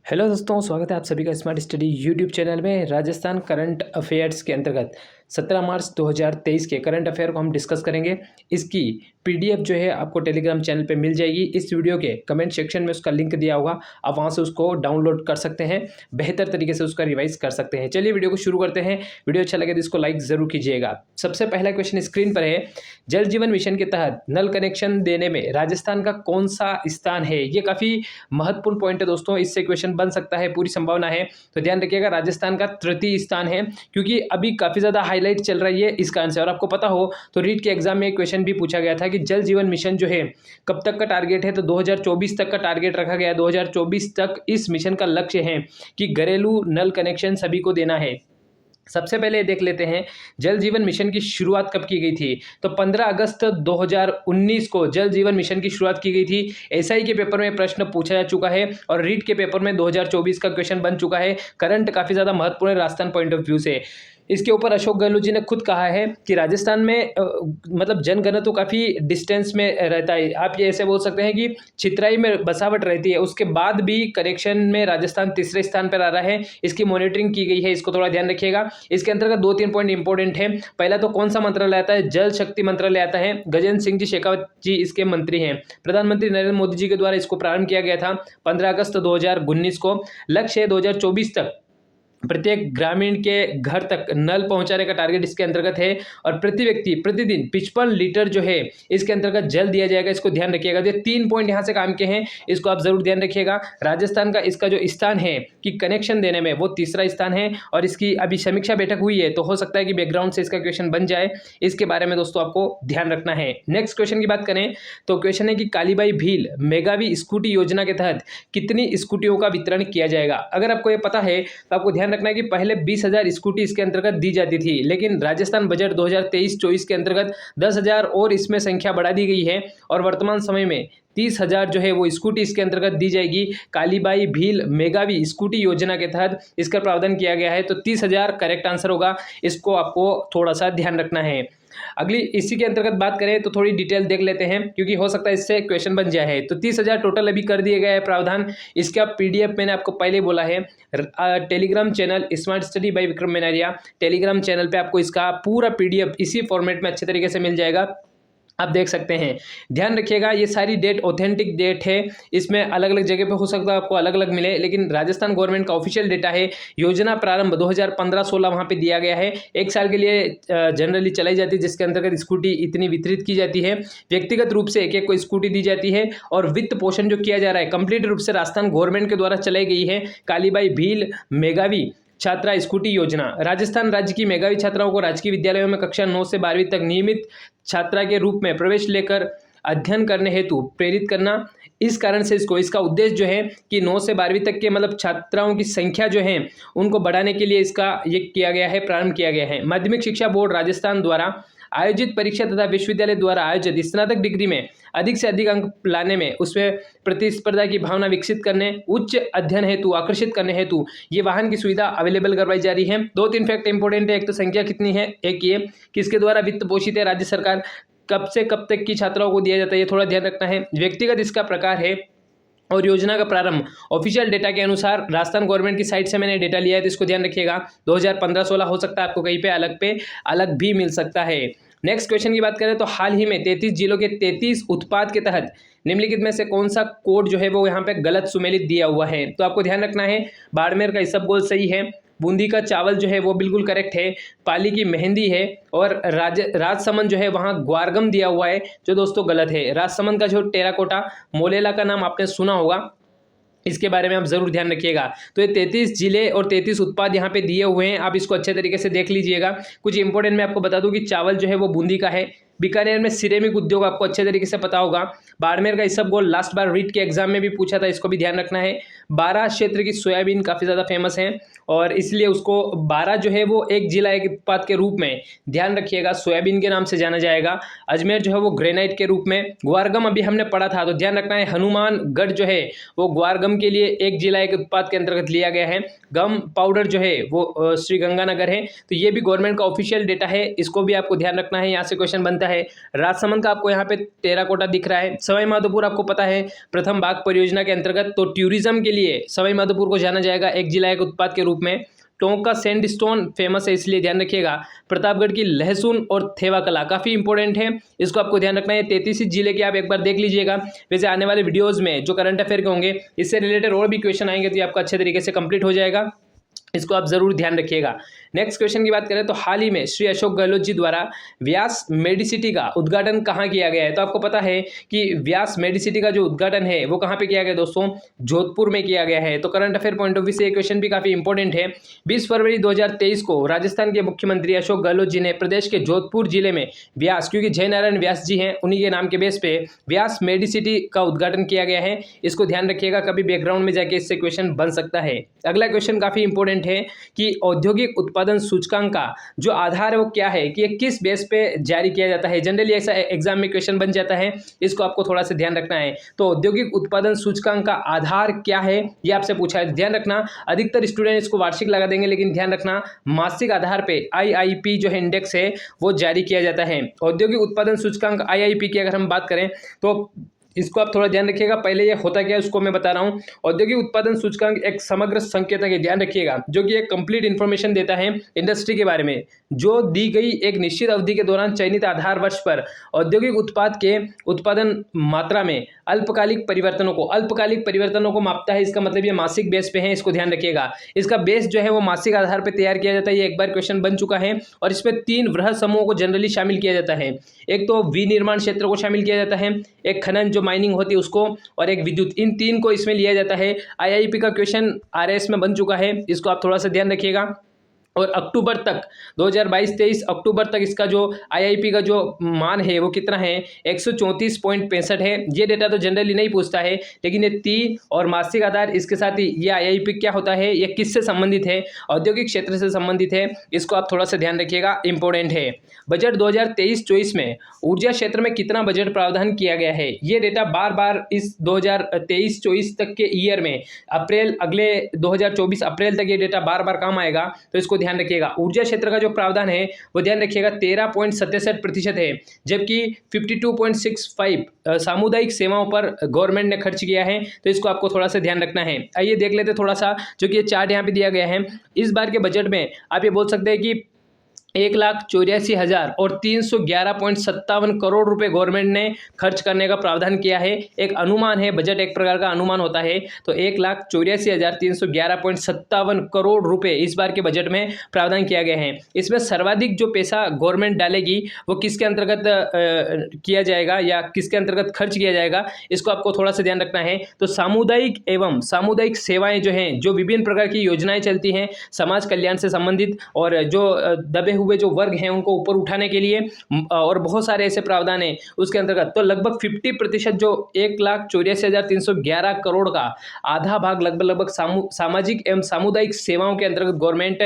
Hello दोस्तों, स्वागत है आप सभी का स्मार्ट स्टडी यूट्यूब चैनल में। राजस्थान करंट अफेयर्स के अंतर्गत 17 मार्च 2023 के करंट अफेयर को हम डिस्कस करेंगे। इसकी पीडीएफ जो है आपको टेलीग्राम चैनल पे मिल जाएगी। इस वीडियो के कमेंट सेक्शन में उसका लिंक दिया होगा, आप वहां से उसको डाउनलोड कर सकते हैं, बेहतर तरीके से उसका रिवाइज कर सकते हैं। चलिए वीडियो को शुरू करते हैं। वीडियो अच्छा लगे तो इसको लाइक जरूर कीजिएगा। सबसे पहला क्वेश्चन स्क्रीन पर है, जल जीवन मिशन के तहत नल कनेक्शन देने में राजस्थान का कौन सा स्थान है। ये काफी महत्वपूर्ण पॉइंट है दोस्तों, इससे क्वेश्चन बन सकता है, पूरी संभावना है। तो ध्यान रखिएगा, राजस्थान का तृतीय स्थान है, क्योंकि अभी काफी ज्यादा हाईलाइट चल रही है इसका आंसर। और आपको पता हो तो रीट के एग्जाम में एक क्वेश्चन भी पूछा गया था कि जल जीवन मिशन जो है कब तक का टारगेट है, तो 2024 तक का टारगेट रखा गया है। 2024 तक इस मिशन का लक्ष्य है कि घरेलू नल कनेक्शन सभी को देना है। सबसे पहले देख लेते हैं जल जीवन मिशन की शुरुआत कब की गई थी। तो 15 अगस्त 2019 को जल जीवन मिशन की शुरुआत की गई थी। एसआई के पेपर में प्रश्न पूछा जा चुका है और रीट के पेपर में 2024 का क्वेश्चन बन चुका है। करंट काफी ज्यादा महत्वपूर्ण है राजस्थान पॉइंट ऑफ व्यू से। इसके ऊपर अशोक गहलोत जी ने खुद कहा है कि राजस्थान में मतलब जनगणना तो काफ़ी डिस्टेंस में रहता है। आप ये ऐसे बोल सकते हैं कि छितराई में बसावट रहती है, उसके बाद भी करेक्शन में राजस्थान तीसरे स्थान पर आ रहा है। इसकी मॉनिटरिंग की गई है, इसको थोड़ा ध्यान रखिएगा। इसके अंतर्गत 2-3 पॉइंट इंपॉर्टेंट है। पहला तो कौन सा मंत्रालय आता है, जल शक्ति मंत्रालय आता है। गजेंद्र सिंह जी शेखावत जी इसके मंत्री हैं। प्रधानमंत्री नरेंद्र मोदी जी के द्वारा इसको प्रारंभ किया गया था 15 अगस्त 2019 को। लक्ष्य है 2024 तक प्रत्येक ग्रामीण के घर तक नल पहुंचाने का टारगेट इसके अंतर्गत है। और प्रति व्यक्ति प्रतिदिन 55 लीटर जो है इसके अंतर्गत जल दिया जाएगा, इसको ध्यान रखिएगा। ये 3 पॉइंट यहां से काम के हैं, इसको आप जरूर ध्यान रखिएगा। राजस्थान का इसका जो स्थान है कि कनेक्शन देने में, वो तीसरा स्थान है। और इसकी अभी समीक्षा बैठक हुई है, तो हो सकता है कि बैकग्राउंड से इसका क्वेश्चन बन जाए। इसके बारे में दोस्तों आपको ध्यान रखना है। नेक्स्ट क्वेश्चन की बात करें तो क्वेश्चन है कि कालीबाई भील मेगावी स्कूटी योजना के तहत कितनी स्कूटियों का वितरण किया जाएगा। अगर आपको ये पता है तो आपको ध्यान रखना है कि पहले 20,000 स्कूटी इसके अंतर्गत दी जाती थी, लेकिन राजस्थान बजट 2023-24 के अंतर्गत 10,000 और इसमें संख्या बढ़ा दी गई है। और वर्तमान समय में 30,000 जो है वो स्कूटी इसके अंतर्गत दी जाएगी। कालीबाई भील मेगावी स्कूटी योजना के तहत इसका प्रावधान किया गया है, तो 30,000 करेक्ट आंसर होगा। इसको आपको थोड़ा सा ध्यान रखना है। अगली इसी के अंतर्गत बात करें तो थोड़ी डिटेल देख लेते हैं, क्योंकि हो सकता है इससे क्वेश्चन बन जाए। तो 30,000 टोटल अभी कर दिए गए हैं प्रावधान। इसका पीडीएफ मैंने आपको पहले बोला है, Telegram channel smart study bye Vikram Menaria, Telegram channel पे आपको इसका पूरा पीडीएफ इसी फॉर्मेट में अच्छे तरीके से मिल जाएगा, आप देख सकते हैं। ध्यान रखिएगा, ये सारी डेट ऑथेंटिक डेट है, इसमें अलग अलग जगह पे हो सकता है आपको अलग अलग मिले, लेकिन राजस्थान गवर्नमेंट का ऑफिशियल डेटा है। योजना प्रारंभ 2015-16 वहाँ पे दिया गया है। 1 साल के लिए जनरली चलाई जाती है, जिसके अंतर्गत स्कूटी इतनी वितरित की जाती है। व्यक्तिगत रूप से एक एक को स्कूटी दी जाती है। और वित्त पोषण जो किया जा रहा है कंप्लीट रूप से राजस्थान गवर्नमेंट के द्वारा चलाई गई है। कालीबाई भील मेगावी छात्रा स्कूटी योजना, राजस्थान राज्य की मेधावी छात्राओं को राजकीय विद्यालयों में कक्षा 9 से 12वीं तक नियमित छात्रा के रूप में प्रवेश लेकर अध्ययन करने हेतु प्रेरित करना। इस कारण से इसका उद्देश्य जो है कि 9 से 12वीं तक के मतलब छात्राओं की संख्या जो है उनको बढ़ाने के लिए इसका ये किया गया है, प्रारंभ किया गया है। माध्यमिक शिक्षा बोर्ड राजस्थान द्वारा आयोजित परीक्षा तथा विश्वविद्यालय द्वारा आयोजित स्नातक डिग्री में अधिक से अधिक अंक लाने में, उसमें प्रतिस्पर्धा की भावना विकसित करने, उच्च अध्ययन हेतु आकर्षित करने हेतु ये वाहन की सुविधा अवेलेबल करवाई जा रही है। 2-3 फैक्ट इंपॉर्टेंट है। एक तो संख्या कितनी है, एक ये किसके द्वारा वित्त पोषित है राज्य सरकार, कब से कब तक की छात्राओं को दिया जाता है, ये थोड़ा ध्यान रखना है। व्यक्तिगत इसका प्रकार है। और योजना का प्रारंभ ऑफिशियल डेटा के अनुसार राजस्थान गवर्नमेंट की साइट से मैंने डेटा लिया है, तो इसको ध्यान रखिएगा। 2015-16 हो सकता है, आपको कहीं पे अलग भी मिल सकता है। नेक्स्ट क्वेश्चन की बात करें तो हाल ही में 33 जिलों के 33 उत्पाद के तहत निम्नलिखित में से कौन सा कोड जो है वो यहाँ पे गलत सुमेलित दिया हुआ है। तो आपको ध्यान रखना है, बाड़मेर का इसबगोल सही है, बूंदी का चावल जो है वो बिल्कुल करेक्ट है, पाली की मेहंदी है, और राजसमंद जो है वहाँ ग्वारगम दिया हुआ है, जो दोस्तों गलत है। राजसमंद का जो टेराकोटा मोलेला का नाम आपने सुना होगा, इसके बारे में आप जरूर ध्यान रखिएगा। तो ये 33 जिले और 33 उत्पाद यहाँ पे दिए हुए हैं, आप इसको अच्छे तरीके से देख लीजिएगा। कुछ इंपॉर्टेंट मैं आपको बता दूं कि चावल जो है वो बूंदी का है। बीकानेर में सिरेमिक उद्योग आपको अच्छे तरीके से पता होगा। बाड़मेर का इसबगोल लास्ट बार रीट के एग्जाम में भी पूछा था, इसको भी ध्यान रखना है। 12 क्षेत्र की सोयाबीन काफ़ी ज़्यादा फेमस है, और इसलिए उसको 12 जो है वो एक जिला एक उत्पाद के रूप में ध्यान रखिएगा, सोयाबीन के नाम से जाना जाएगा। अजमेर जो है वो ग्रेनाइट के रूप में। ग्वारगम अभी हमने पढ़ा था, तो ध्यान रखना है हनुमानगढ़ जो है वो ग्वारगम के लिए एक जिला एक उत्पाद के अंतर्गत लिया गया है। गम पाउडर जो है वो श्री गंगानगर है। तो ये भी गवर्नमेंट का ऑफिशियल डेटा है, इसको भी आपको ध्यान रखना है, यहाँ से क्वेश्चन बनता है। पता है, राजसमंद का आपको यहाँ पे टेराकोटा दिख रहा है, सवाई माधोपुर आपको पता है प्रथम बाग परियोजना के अंतर्गत तो टूरिज्म के लिए सवाई माधोपुर को जाना जाएगा एक जिला एक उत्पाद के रूप में। टोंक का सैंडस्टोन फेमस है, इसलिए ध्यान रखिएगा। प्रतापगढ़ की लहसुन और थेवा कला काफ़ी इंपॉर्टेंट है, इसको आपको ध्यान रखना है। 33 जिले के आप एक बार देख लीजिएगा। वैसे आने वाले वीडियोज़ में जो करंट अफेयर के होंगे इससे रिलेटेड और भी क्वेश्चन आएंगे तो ये आपका अच्छे तरीके से कंप्लीट हो जाएगा, इसको आप जरूर ध्यान रखिएगा। नेक्स्ट क्वेश्चन की बात करें तो हाल ही में श्री अशोक गहलोत जी द्वारा व्यास मेडिसिटी का उद्घाटन कहाँ किया गया है? तो आपको पता है कि व्यास मेडिसिटी का जो उद्घाटन है वो कहाँ पे किया गया दोस्तों? जोधपुर में किया गया है। तो current affair point of view से ये क्वेश्चन भी काफी इंपॉर्टेंट है। 20 फरवरी 2023 को राजस्थान के मुख्यमंत्री अशोक गहलोत जी ने प्रदेश के जोधपुर जिले में व्यास, क्योंकि जय नारायण व्यास जी हैं उन्हीं के नाम के बेस पे व्यास मेडिसिटी का उद्घाटन किया गया है, इसको ध्यान रखिएगा। कभी बैकग्राउंड में जाके इससे क्वेश्चन बन सकता है। अगला क्वेश्चन काफी इंपॉर्टेंट है कि औद्योगिक उत्पादन सूचकांक का जो आधार है वो क्या है, कि ये किस बेस पे जारी किया जाता है। जनरली ऐसा एग्जाम में क्वेश्चन बन जाता है, इसको आपको थोड़ा सा ध्यान रखना है। तो औद्योगिक उत्पादन सूचकांक का आधार क्या है ये आपसे पूछा है, ध्यान रखना। अधिकतर स्टूडेंट इसको वार्षिक लगा देंगे, लेकिन ध्यान रखना मासिक आधार पे IIP जो है इंडेक्स है वो जारी किया जाता है। औद्योगिक उत्पादन सूचकांक IIP की अगर हम बात करें तो इसको आप थोड़ा ध्यान रखिएगा। पहले ये होता क्या है उसको मैं बता रहा हूँ। औद्योगिक उत्पादन सूचकांक एक समग्र संकेतक है, ध्यान रखिएगा, जो कि एक कंप्लीट इन्फॉर्मेशन देता है इंडस्ट्री के बारे में, जो दी गई एक निश्चित अवधि के दौरान चयनित आधार वर्ष पर औद्योगिक उत्पाद के उत्पादन मात्रा में अल्पकालिक परिवर्तनों को मापता है। इसका मतलब ये मासिक बेस पे है, इसको ध्यान रखिएगा। इसका बेस जो है वो मासिक आधार पर तैयार किया जाता है, ये एक बार क्वेश्चन बन चुका है। और इसमें 3 वृहद समूहों को जनरली शामिल किया जाता है। एक तो विनिर्माण क्षेत्र को शामिल किया जाता है, एक खनन जो माइनिंग होती है उसको, और एक विद्युत। इन 3 को इसमें लिया जाता है। IIP का क्वेश्चन RS में बन चुका है, इसको आप थोड़ा सा ध्यान रखिएगा। और अक्टूबर तक 2022-23 अक्टूबर तक इसका जो IIP का जो मान है वो कितना है? 134.65 है। ये डेटा तो जनरली नहीं पूछता है, लेकिन ये 3 और मासिक आधार इसके साथ ही ये IIP क्या होता है, ये किससे संबंधित है? औद्योगिक क्षेत्र से संबंधित है, इसको आप थोड़ा सा ध्यान रखिएगा, इंपॉर्टेंट है। बजट 2023-24 में ऊर्जा क्षेत्र में कितना बजट प्रावधान किया गया है? ये डेटा बार बार इस 2023-24 तक के ईयर में अप्रैल, अगले 2024 अप्रैल तक ये डेटा बार बार काम आएगा, तो इसको ध्यान रखिएगा। ऊर्जा क्षेत्र का जो प्रावधान है वो ध्यान रखिएगा 13.67% है, जबकि 52.65 सामुदायिक सेवाओं पर गवर्नमेंट ने खर्च किया है, तो इसको आपको थोड़ा सा ध्यान रखना है। आइए देख लेते थोड़ा सा, जो कि ये चार्ट यहाँ पे दिया गया है। इस बार के बजट में आप ये बोल सकते हैं कि 1,84,311.57 करोड़ रुपए गवर्नमेंट ने खर्च करने का प्रावधान किया है। एक अनुमान है, बजट एक प्रकार का अनुमान होता है। तो 1,84,311.57 करोड़ रुपए इस बार के बजट में प्रावधान किया गया है। इसमें सर्वाधिक जो पैसा गवर्नमेंट डालेगी वो किसके अंतर्गत किया जाएगा या किसके अंतर्गत खर्च किया जाएगा, इसको आपको थोड़ा सा ध्यान रखना है। तो सामुदायिक एवं सामुदायिक सेवाएं जो हैं, जो विभिन्न प्रकार की योजनाएं चलती हैं समाज कल्याण से संबंधित, और जो दबे हुए जो वर्ग हैं उनको ऊपर उठाने के लिए, और बहुत सारे ऐसे प्रावधान हैं उसके अंतर्गत, तो लगभग 50% जो 1,84,311 करोड़ का आधा भाग लगभग सामाजिक एवं सामुदायिक सेवाओं के अंतर्गत गवर्नमेंट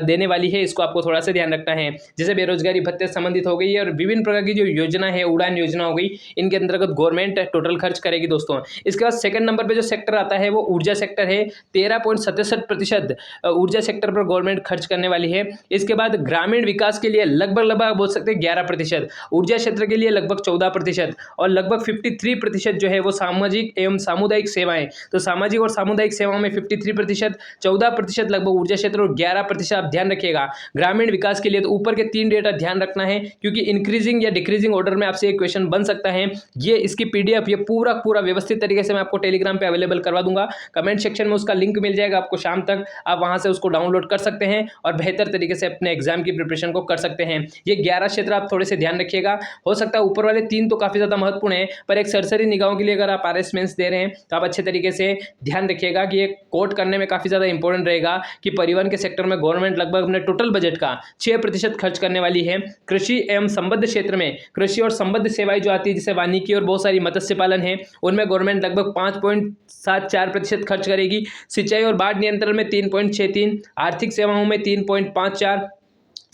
देने वाली है। इसको आपको थोड़ा सा ध्यान रखना है। जैसे बेरोजगारी भत्ते संबंधित हो गई है और विभिन्न प्रकार की जो योजना है, उड़ान योजना हो गई, इनके अंतर्गत गवर्नमेंट टोटल खर्च करेगी दोस्तों। इसके बाद सेकंड नंबर पे जो सेक्टर आता है वो ऊर्जा सेक्टर है। 13.67% ऊर्जा सेक्टर पर गवर्नमेंट खर्च करने वाली है। इसके बाद ग्रामीण विकास के लिए लगभग बोल सकते हैं 11%, ऊर्जा क्षेत्र के लिए लगभग 14% और लगभग 53% जो है वो सामाजिक एवं सामुदायिक सेवाएं। तो सामाजिक और सामुदायिक सेवाओं में 53%, 14% लगभग ऊर्जा क्षेत्र और 11% आप ध्यान रखिएगा ग्रामीण विकास के लिए। तो ऊपर के 3 डेटा ध्यान रखना है, क्योंकि इंक्रीजिंग या डिक्रीजिंग ऑर्डर में आपसे एक क्वेश्चन बन सकता है। ये इसकी PDF ये पूरा व्यवस्थित तरीके से मैं आपको टेलीग्राम पे अवेलेबल करवा दूंगा। कमेंट सेक्शन में उसका लिंक मिल जाएगा आपको, शाम तक आप वहां से उसको डाउनलोड कर सकते हैं और बेहतर तरीके से अपने एग्जाम की प्रिपरेशन को कर सकते हैं। ये 11 क्षेत्र आप थोड़े से ध्यान रखिएगा। हो सकता है ऊपर वाले 3 तो काफी ज्यादा महत्वपूर्ण है, पर एक सरसरी निगाहों के लिए अगर आप RS मेंस दे रहे हैं तो आप अच्छे तरीके से ध्यान रखिएगा कि ये कोट करने में काफी ज्यादा इंपॉर्टेंट रहेगा कि परिवहन के सेक्टर में गवर्नमेंट लगभग अपने टोटल बजट का 6% खर्च करने वाली है। कृषि एवं संबद्ध क्षेत्र में कृषि और संबद्ध सेवाएं जो आती है, जैसे वानिकी और बहुत सारी मत्स्य पालन है, उनमें गवर्नमेंट लगभग 5.74% खर्च करेगी। सिंचाई और बाढ़ नियंत्रण में 3.63, आर्थिक सेवाओं में 3.54,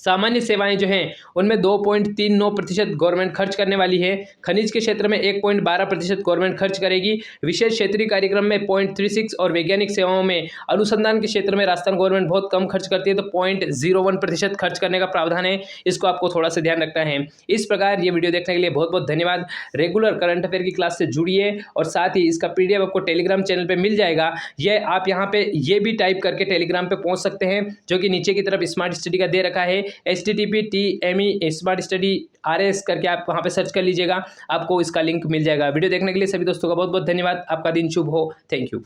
सामान्य सेवाएं जो हैं उनमें 2.39% गवर्नमेंट खर्च करने वाली है। खनिज के क्षेत्र में 1.12% गवर्नमेंट खर्च करेगी। विशेष क्षेत्रीय कार्यक्रम में 0.36 और वैज्ञानिक सेवाओं में अनुसंधान के क्षेत्र में राजस्थान गवर्नमेंट बहुत कम खर्च करती है, तो 0.01% खर्च करने का प्रावधान है। इसको आपको थोड़ा सा ध्यान रखना है। इस प्रकार ये वीडियो देखने के लिए बहुत बहुत धन्यवाद। रेगुलर करंट अफेयर की क्लास से जुड़िए और साथ ही इसका पीडीएफ आपको टेलीग्राम चैनल पे मिल जाएगा। ये आप यहाँ पे ये भी टाइप करके टेलीग्राम पे पहुंच सकते हैं, जो कि नीचे की तरफ स्मार्ट स्टडी का दे रखा है। http://TME स्मार्ट स्टडी RS करके आप वहाँ पे सर्च कर लीजिएगा, आपको इसका लिंक मिल जाएगा। वीडियो देखने के लिए सभी दोस्तों का बहुत बहुत धन्यवाद। आपका दिन शुभ हो। Thank you.